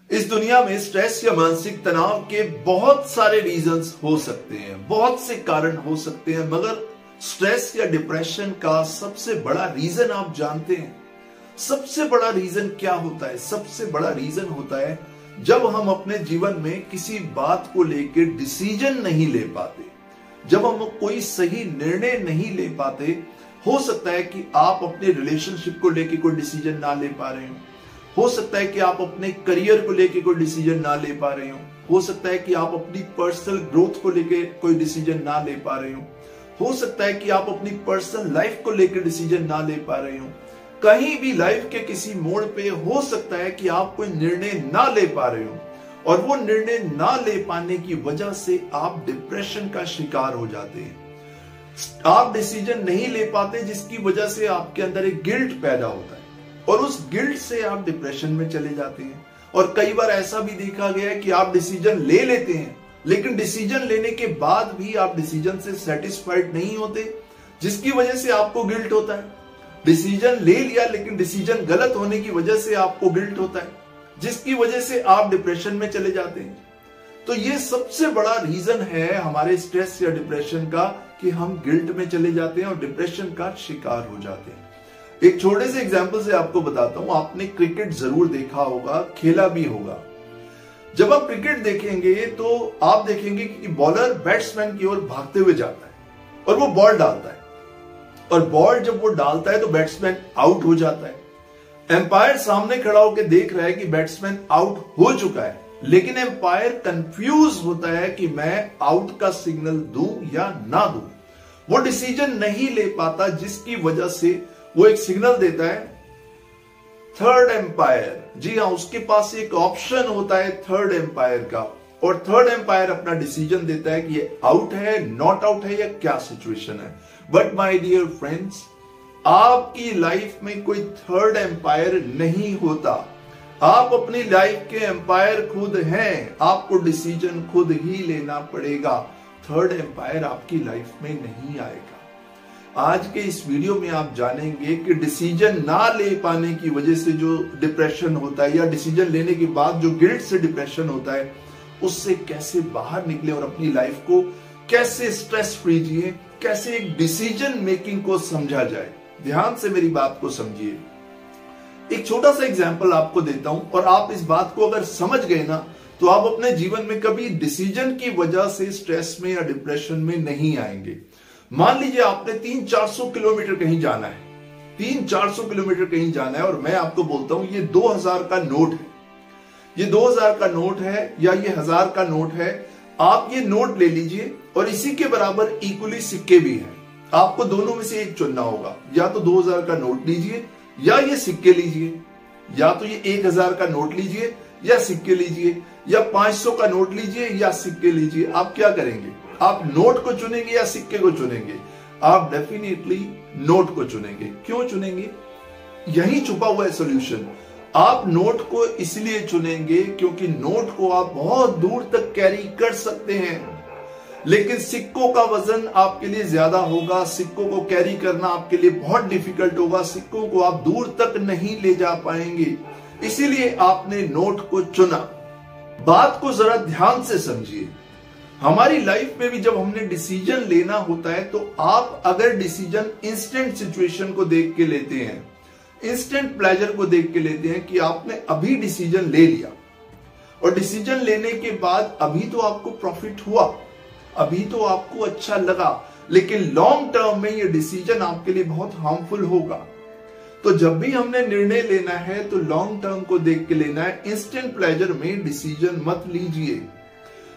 इस दुनिया में स्ट्रेस या मानसिक तनाव के बहुत सारे रीजंस हो सकते हैं, बहुत से कारण हो सकते हैं, मगर स्ट्रेस या डिप्रेशन का सबसे बड़ा रीजन आप जानते हैं? सबसे बड़ा रीजन क्या होता है? सबसे बड़ा रीजन होता है जब हम अपने जीवन में किसी बात को लेकर डिसीजन नहीं ले पाते, जब हम कोई सही निर्णय नहीं ले पाते। हो सकता है कि आप अपने रिलेशनशिप को लेकर कोई डिसीजन ना ले पा रहे हो सकता है कि आप अपने करियर को लेकर कोई डिसीजन ना ले पा रहे हो सकता है कि आप अपनी पर्सनल ग्रोथ को लेकर कोई डिसीजन ना ले पा रहे हो सकता है कि आप अपनी पर्सनल लाइफ को लेकर डिसीजन ना ले पा रहे हो। कहीं भी लाइफ के किसी मोड़ पे हो सकता है कि आप कोई निर्णय ना ले पा रहे हो और वो निर्णय ना ले पाने की वजह से आप डिप्रेशन का शिकार हो जाते हैं। आप डिसीजन नहीं ले पाते जिसकी वजह से आपके अंदर एक गिल्ट पैदा होता है और उस गिल्ट से आप डिप्रेशन में चले जाते हैं। और कई बार ऐसा भी देखा गया है कि आप डिसीजन ले लेते हैं लेकिन डिसीजन लेने के बाद भी आप डिसीजन से सेटिस्फाइड नहीं होते, जिसकी वजह से आपको गिल्ट होता है। डिसीजन ले लिया लेकिन डिसीजन गलत होने की वजह से आपको गिल्ट होता है, जिसकी वजह से आप डिप्रेशन में चले जाते हैं। तो ये सबसे बड़ा रीजन है हमारे स्ट्रेस या डिप्रेशन का कि हम गिल्ट में चले जाते हैं और डिप्रेशन का शिकार हो जाते हैं। एक छोटे से एग्जांपल से आपको बताता हूं। आपने क्रिकेट जरूर देखा होगा, खेला भी होगा। जब आप क्रिकेट देखेंगे तो आप देखेंगे कि बॉलर बैट्समैन की ओर भागते हुए जाता है और वो बॉल डालता है और बॉल जब वो डालता है तो बैट्समैन आउट हो जाता है। एम्पायर सामने खड़ा होकर देख रहा है कि बैट्समैन आउट हो चुका है, लेकिन एम्पायर कंफ्यूज होता है कि मैं आउट का सिग्नल दूं या ना दूं। वो डिसीजन नहीं ले पाता, जिसकी वजह से वो एक सिग्नल देता है थर्ड एम्पायर। जी हाँ, उसके पास एक ऑप्शन होता है थर्ड एम्पायर का और थर्ड एम्पायर अपना डिसीजन देता है कि ये आउट है, नॉट आउट है या क्या सिचुएशन है। बट माय डियर फ्रेंड्स, आपकी लाइफ में कोई थर्ड एम्पायर नहीं होता। आप अपनी लाइफ के एम्पायर खुद हैं, आपको डिसीजन खुद ही लेना पड़ेगा। थर्ड एम्पायर आपकी लाइफ में नहीं आएगा। आज के इस वीडियो में आप जानेंगे कि डिसीजन ना ले पाने की वजह से जो डिप्रेशन होता है या डिसीजन लेने के बाद जो गिल्ट से डिप्रेशन होता है, उससे कैसे बाहर निकले और अपनी लाइफ को कैसे स्ट्रेस फ्री जिए, कैसे एक डिसीजन मेकिंग को समझा जाए। ध्यान से मेरी बात को समझिए। एक छोटा सा एग्जांपल आपको देता हूं और आप इस बात को अगर समझ गए ना तो आप अपने जीवन में कभी डिसीजन की वजह से स्ट्रेस में या डिप्रेशन में नहीं आएंगे। मान लीजिए आपने 300-400 किलोमीटर कहीं जाना है, 300-400 किलोमीटर कहीं जाना है और मैं आपको बोलता हूं ये 2000 का नोट है, ये 2000 का नोट है या ये 1000 का नोट है। आप ये नोट ले लीजिए और इसी के बराबर इक्वली सिक्के भी हैं। आपको दोनों में से एक चुनना होगा, या तो 2000 का नोट लीजिए या ये सिक्के लीजिए, या तो ये 1000 का नोट लीजिए या सिक्के लीजिए, या 500 का नोट लीजिए या सिक्के लीजिए। आप क्या करेंगे? आप नोट को चुनेंगे या सिक्के को चुनेंगे? आप डेफिनेटली नोट को चुनेंगे। क्यों चुनेंगे? यही छुपा हुआ है सॉल्यूशन। आप नोट को इसलिए चुनेंगे क्योंकि नोट को आप बहुत दूर तक कैरी कर सकते हैं, लेकिन सिक्कों का वजन आपके लिए ज्यादा होगा। सिक्कों को कैरी करना आपके लिए बहुत डिफिकल्ट होगा। सिक्कों को आप दूर तक नहीं ले जा पाएंगे, इसीलिए आपने नोट को चुना। बात को जरा ध्यान से समझिए। हमारी लाइफ में भी जब हमने डिसीजन लेना होता है तो आप अगर डिसीजन इंस्टेंट सिचुएशन को देख के लेते हैं, इंस्टेंट प्लेजर को देख के लेते हैं कि आपने अभी डिसीजन ले लिया और डिसीजन लेने के बाद अभी तो आपको प्रॉफिट हुआ, अभी तो आपको अच्छा लगा, लेकिन लॉन्ग टर्म में ये डिसीजन आपके लिए बहुत हार्मफुल होगा। तो जब भी हमने निर्णय लेना है तो लॉन्ग टर्म को देख के लेना है। इंस्टेंट प्लेजर में डिसीजन मत लीजिए।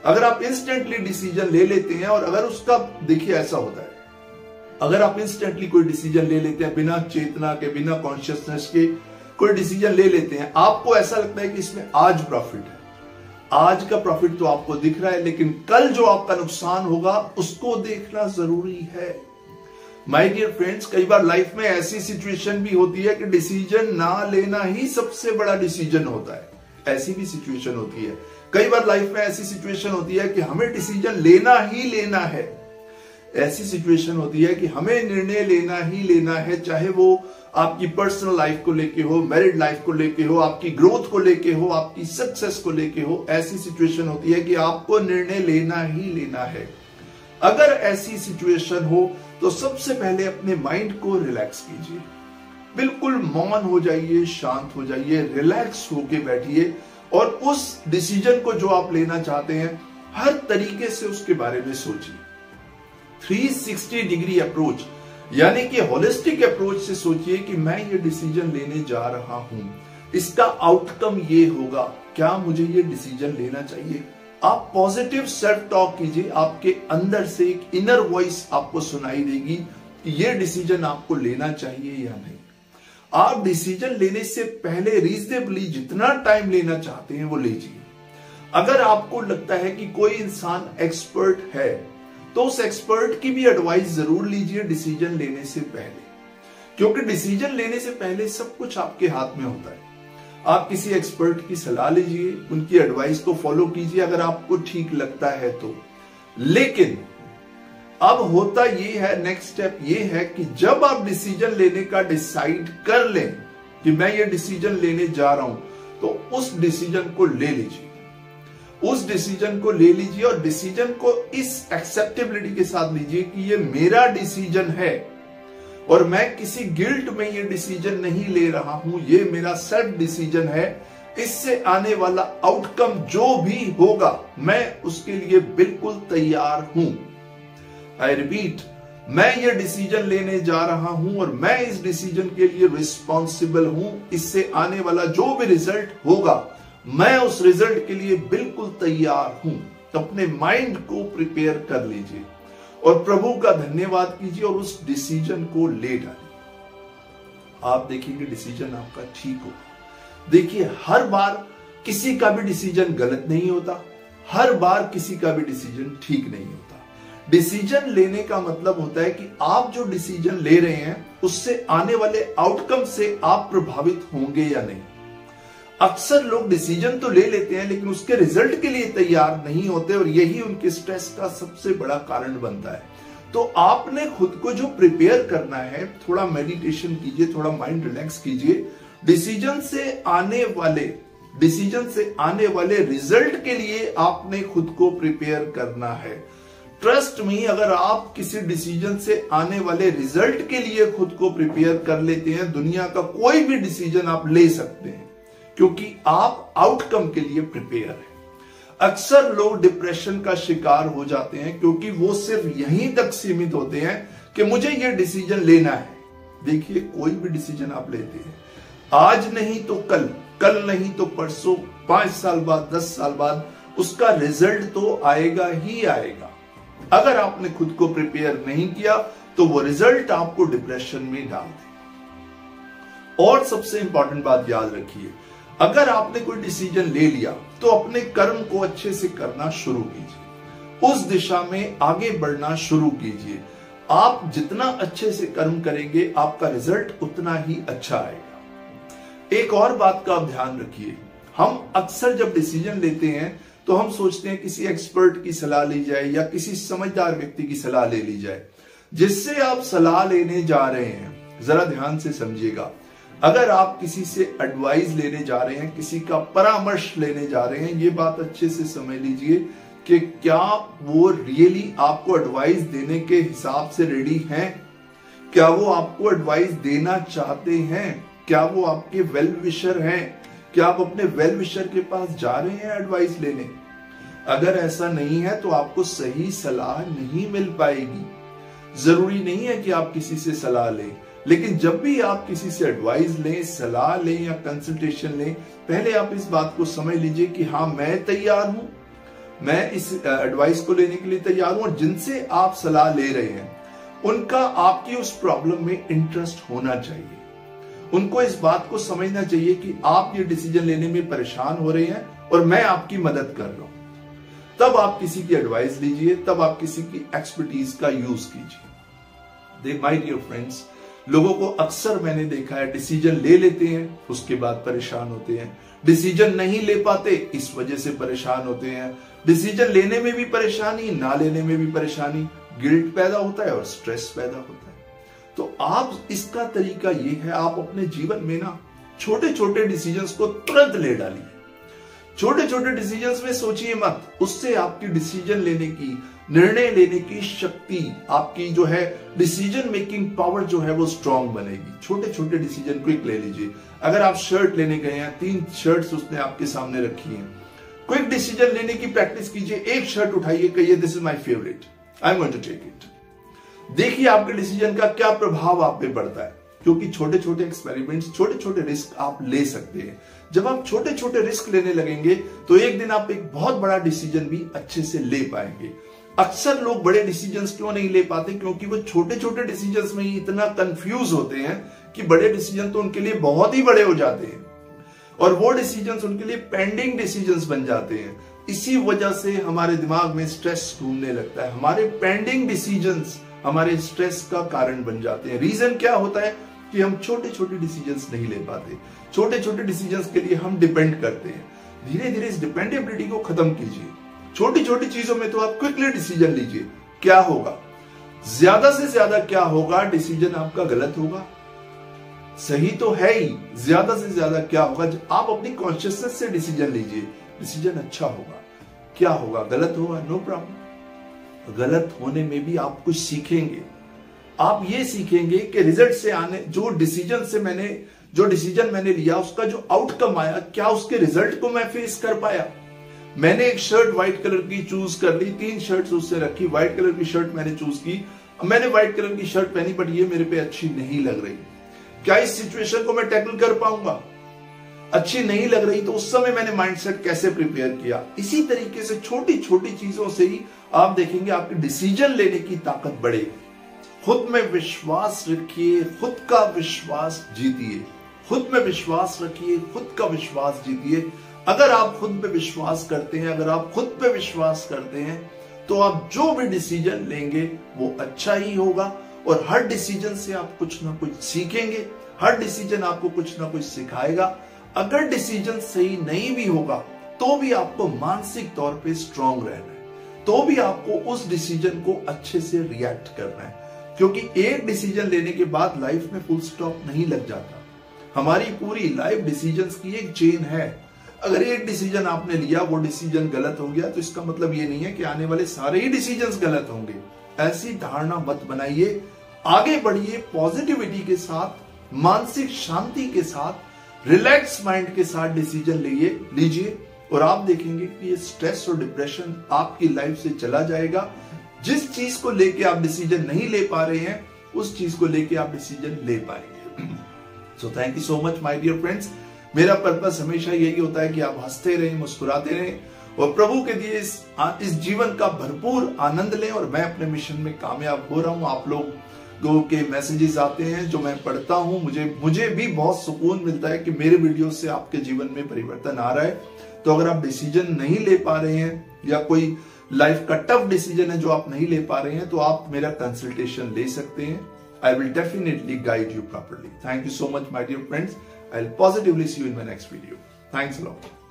अगर आप इंस्टेंटली डिसीजन ले लेते हैं और अगर उसका, देखिए ऐसा होता है, अगर आप इंस्टेंटली कोई डिसीजन ले लेते हैं बिना चेतना के, बिना कॉन्शियसनेस के कोई डिसीजन ले लेते हैं, आपको ऐसा लगता है कि इसमें आज प्रॉफिट है, आज का प्रॉफिट तो आपको दिख रहा है, लेकिन कल जो आपका नुकसान होगा उसको देखना जरूरी है। माय डियर फ्रेंड्स, कई बार लाइफ में ऐसी सिचुएशन भी होती है कि डिसीजन ना लेना ही सबसे बड़ा डिसीजन होता है। ऐसी भी सिचुएशन होती है। कई बार लाइफ में ऐसी सिचुएशन होती है कि हमें डिसीजन लेना ही लेना है। ऐसी सिचुएशन होती है कि हमें निर्णय लेना ही लेना है, चाहे वो आपकी पर्सनल लाइफ को लेके हो, मैरिड लाइफ को लेके हो, आपकी ग्रोथ को लेके हो, आपकी सक्सेस को लेके हो। ऐसी सिचुएशन होती है कि आपको निर्णय लेना ही लेना है। अगर ऐसी सिचुएशन हो तो सबसे पहले अपने माइंड को रिलैक्स कीजिए, बिल्कुल मौन हो जाइए, शांत हो जाइए, रिलैक्स होके बैठिए और उस डिसीजन को जो आप लेना चाहते हैं हर तरीके से उसके बारे में सोचिए। 360 डिग्री अप्रोच यानी कि होलिस्टिक अप्रोच से सोचिए कि मैं ये डिसीजन लेने जा रहा हूं, इसका आउटकम ये होगा, क्या मुझे ये डिसीजन लेना चाहिए। आप पॉजिटिव सेल्फ टॉक कीजिए, आपके अंदर से एक इनर वॉइस आपको सुनाई देगी कि ये डिसीजन आपको लेना चाहिए या नहीं। आप डिसीजन लेने से पहले रीजनेबली जितना टाइम लेना चाहते हैं वो लीजिए। अगर आपको लगता है कि कोई इंसान एक्सपर्ट है तो उस एक्सपर्ट की भी एडवाइस जरूर लीजिए डिसीजन लेने से पहले, क्योंकि डिसीजन लेने से पहले सब कुछ आपके हाथ में होता है। आप किसी एक्सपर्ट की सलाह लीजिए, उनकी एडवाइस को फॉलो कीजिए अगर आपको ठीक लगता है तो। लेकिन अब होता ये है, नेक्स्ट स्टेप ये है कि जब आप डिसीजन लेने का डिसाइड कर लें कि मैं ये डिसीजन लेने जा रहा हूं, तो उस डिसीजन को ले लीजिए, उस डिसीजन को ले लीजिए और डिसीजन को इस एक्सेप्टेबिलिटी के साथ लीजिए कि ये मेरा डिसीजन है और मैं किसी गिल्ट में ये डिसीजन नहीं ले रहा हूं, ये मेरा सेल्फ डिसीजन है। इससे आने वाला आउटकम जो भी होगा मैं उसके लिए बिल्कुल तैयार हूं। आई रिपीट, मैं ये डिसीजन लेने जा रहा हूं और मैं इस डिसीजन के लिए रिस्पॉन्सिबल हूं। इससे आने वाला जो भी रिजल्ट होगा मैं उस रिजल्ट के लिए बिल्कुल तैयार हूं। तो अपने माइंड को प्रिपेयर कर लीजिए और प्रभु का धन्यवाद कीजिए और उस डिसीजन को ले डालिए। आप देखेंगे डिसीजन आपका ठीक होगा। देखिए, हर बार किसी का भी डिसीजन गलत नहीं होता, हर बार किसी का भी डिसीजन ठीक नहीं होता। डिसीजन लेने का मतलब होता है कि आप जो डिसीजन ले रहे हैं उससे आने वाले आउटकम से आप प्रभावित होंगे या नहीं। अक्सर लोग डिसीजन तो ले लेते हैं लेकिन उसके रिजल्ट के लिए तैयार नहीं होते और यही उनके स्ट्रेस का सबसे बड़ा कारण बनता है। तो आपने खुद को जो प्रिपेयर करना है, थोड़ा मेडिटेशन कीजिए, थोड़ा माइंड रिलैक्स कीजिए। डिसीजन से आने वाले रिजल्ट के लिए आपने खुद को प्रिपेयर करना है। ट्रस्ट मी, अगर आप किसी डिसीजन से आने वाले रिजल्ट के लिए खुद को प्रिपेयर कर लेते हैं, दुनिया का कोई भी डिसीजन आप ले सकते हैं, क्योंकि आप आउटकम के लिए प्रिपेयर हैं। अक्सर लोग डिप्रेशन का शिकार हो जाते हैं क्योंकि वो सिर्फ यहीं तक सीमित होते हैं कि मुझे ये डिसीजन लेना है। देखिए, कोई भी डिसीजन आप लेते हैं, आज नहीं तो कल, कल नहीं तो परसों, 5 साल बाद, 10 साल बाद उसका रिजल्ट तो आएगा ही आएगा। अगर आपने खुद को प्रिपेयर नहीं किया तो वो रिजल्ट आपको डिप्रेशन में डाल दे। और सबसे इंपॉर्टेंट बात याद रखिए, अगर आपने कोई डिसीजन ले लिया तो अपने कर्म को अच्छे से करना शुरू कीजिए, उस दिशा में आगे बढ़ना शुरू कीजिए। आप जितना अच्छे से कर्म करेंगे आपका रिजल्ट उतना ही अच्छा आएगा। एक और बात का आप ध्यान रखिए, हम अक्सर जब डिसीजन लेते हैं तो हम सोचते हैं किसी एक्सपर्ट की सलाह ली जाए या किसी समझदार व्यक्ति की सलाह ले ली जाए। जिससे आप सलाह लेने जा रहे हैं, जरा ध्यान से समझिएगा। अगर आप किसी से एडवाइस लेने जा रहे हैं, किसी का परामर्श लेने जा रहे हैं, ये बात अच्छे से समझ लीजिए कि क्या वो रियली आपको एडवाइस देने के हिसाब से रेडी हैं? क्या वो आपको एडवाइस देना चाहते हैं? क्या वो आपके वेल विशर हैं? क्या आप अपने वेल विशर के पास जा रहे हैं एडवाइस लेने? अगर ऐसा नहीं है तो आपको सही सलाह नहीं मिल पाएगी। जरूरी नहीं है कि आप किसी से सलाह लें, लेकिन जब भी आप किसी से एडवाइस लें, सलाह लें या कंसल्टेशन लें, पहले आप इस बात को समझ लीजिए कि हाँ, मैं तैयार हूं, मैं इस एडवाइस को लेने के लिए तैयार हूं। और जिनसे आप सलाह ले रहे हैं उनका आपकी उस प्रॉब्लम में इंटरेस्ट होना चाहिए। उनको इस बात को समझना चाहिए कि आप ये डिसीजन लेने में परेशान हो रहे हैं और मैं आपकी मदद कर रहा हूं। तब आप किसी की एडवाइस लीजिए, तब आप किसी की एक्सपर्टीज का यूज कीजिए। माय डियर फ्रेंड्स, लोगों को अक्सर मैंने देखा है डिसीजन ले लेते हैं, उसके बाद परेशान होते हैं। डिसीजन नहीं ले पाते, इस वजह से परेशान होते हैं। डिसीजन लेने में भी परेशानी, ना लेने में भी परेशानी। गिल्ट पैदा होता है और स्ट्रेस पैदा होता है। तो आप इसका तरीका ये है, आप अपने जीवन में ना छोटे छोटे डिसीजंस को तुरंत ले डालिए। छोटे छोटे डिसीजंस में सोचिए मत, उससे आपकी डिसीजन लेने की, निर्णय लेने की शक्ति, आपकी जो है डिसीजन मेकिंग पावर जो है वो स्ट्रांग बनेगी। छोटे छोटे डिसीजन क्विक ले लीजिए। अगर आप शर्ट लेने गए हैं, 3 शर्ट्स उसने आपके सामने रखी हैं, क्विक डिसीजन लेने की प्रैक्टिस कीजिए। एक शर्ट उठाइए, कहिए this is my favourite, I am going to take it. देखिए आपके डिसीजन का क्या प्रभाव आप पे पड़ता है, क्योंकि छोटे छोटे एक्सपेरिमेंट्स, छोटे छोटे रिस्क आप ले सकते हैं। जब आप छोटे छोटे रिस्क लेने लगेंगे तो एक दिन आप एक बहुत बड़ा डिसीजन भी अच्छे से ले पाएंगे। अक्सर लोग बड़े डिसीजंस क्यों नहीं ले पाते, क्योंकि वो छोटे छोटे डिसीजंस में ही इतना कंफ्यूज होते हैं कि बड़े डिसीजन तो उनके लिए बहुत ही बड़े हो जाते हैं और वो डिसीजंस उनके लिए पेंडिंग डिसीजंस बन जाते हैं। इसी वजह से हमारे दिमाग में स्ट्रेस घूमने लगता है। हमारे पेंडिंग डिसीजंस हमारे स्ट्रेस का कारण बन जाते हैं। रीजन क्या होता है कि हम छोटे छोटे डिसीजंस नहीं ले पाते। छोटे छोटे डिसीजंस के लिए हम डिपेंड करते हैं। धीरे धीरे इस डिपेंडेबिलिटी को खत्म कीजिए। छोटी छोटी चीजों में तो आप क्विकली डिसीजन लीजिए। क्या होगा, ज्यादा से ज्यादा क्या होगा, डिसीजन आपका गलत होगा, सही तो है ही, ज्यादा से ज्यादा क्या होगा, आप अपनी कॉन्शियसनेस से डिसीजन लीजिए, डिसीजन अच्छा होगा। क्या होगा, गलत होगा, नो प्रॉब्लम। गलत होने में भी आप कुछ सीखेंगे। आप ये सीखेंगे कि रिजल्ट से आने, जो डिसीजन मैंने लिया उसका जो आउटकम आया, क्या उसके रिजल्ट को मैं फेस कर पाया। मैंने एक शर्ट व्हाइट कलर की चूज कर ली, 3 शर्ट्स उससे रखी, व्हाइट कलर की शर्ट मैंने चूज की। मैंने व्हाइट कलर की शर्ट पहनी बट ये मेरे पे अच्छी नहीं लग रही। क्या इस सिचुएशन को मैं टैकल कर पाऊंगा? अच्छी नहीं लग रही तो उस समय मैंने माइंडसेट कैसे प्रिपेयर किया। इसी तरीके से छोटी छोटी चीजों से ही आप देखेंगे आपकी डिसीजन लेने की ताकत बढ़ेगी। खुद में विश्वास रखिए, खुद का विश्वास जीतिए। खुद में विश्वास रखिए, खुद का विश्वास जीतिए। अगर आप खुद पे विश्वास करते हैं, अगर आप खुद पे विश्वास करते हैं तो आप जो भी डिसीजन लेंगे वो अच्छा ही होगा। और हर डिसीजन से आप कुछ ना कुछ सीखेंगे, हर डिसीजन आपको कुछ ना कुछ सिखाएगा। अगर डिसीजन सही नहीं भी होगा तो भी आपको मानसिक तौर पे स्ट्रांग रहना है, तो भी आपको उस डिसीजन को अच्छे से रिएक्ट करना है। क्योंकि एक डिसीजन लेने के बाद लाइफ में फुल स्टॉप नहीं लग जाता। हमारी पूरी लाइफ डिसीजंस की एक चेन है। अगर एक डिसीजन आपने लिया, वो डिसीजन गलत हो गया तो इसका मतलब ये नहीं है कि आने वाले सारे ही डिसीजंस गलत होंगे। ऐसी धारणा मत बनाइए। आगे बढ़िए पॉजिटिविटी के साथ, मानसिक शांति के साथ, रिलैक्स माइंड के साथ डिसीजन लीजिए और आप देखेंगे कि ये स्ट्रेस और डिप्रेशन आपकी लाइफ से चला जाएगा। जिस चीज को लेके आप डिसीजन नहीं ले पा रहे हैं, उस चीज को लेके आप डिसीजन ले पाएंगे। So thank you so much my dear friends. मेरा पर्पस हमेशा यही होता है कि आप हंसते रहें, मुस्कुराते रहें और प्रभु के दिए इस जीवन का भरपूर आनंद लें। और मैं अपने मिशन में कामयाब हो रहा हूं। आप लोगों के मैसेजेस आते हैं जो मैं पढ़ता हूं, मुझे भी बहुत सुकून मिलता है कि मेरे वीडियो से आपके जीवन में परिवर्तन आ रहा है। तो अगर आप डिसीजन नहीं ले पा रहे हैं या कोई लाइफ का टफ डिसीजन है जो आप नहीं ले पा रहे हैं, तो आप मेरा कंसल्टेशन ले सकते हैं। I will definitely guide you properly. Thank you so much, my dear friends. I'll positively see you in my next video. Thanks a lot.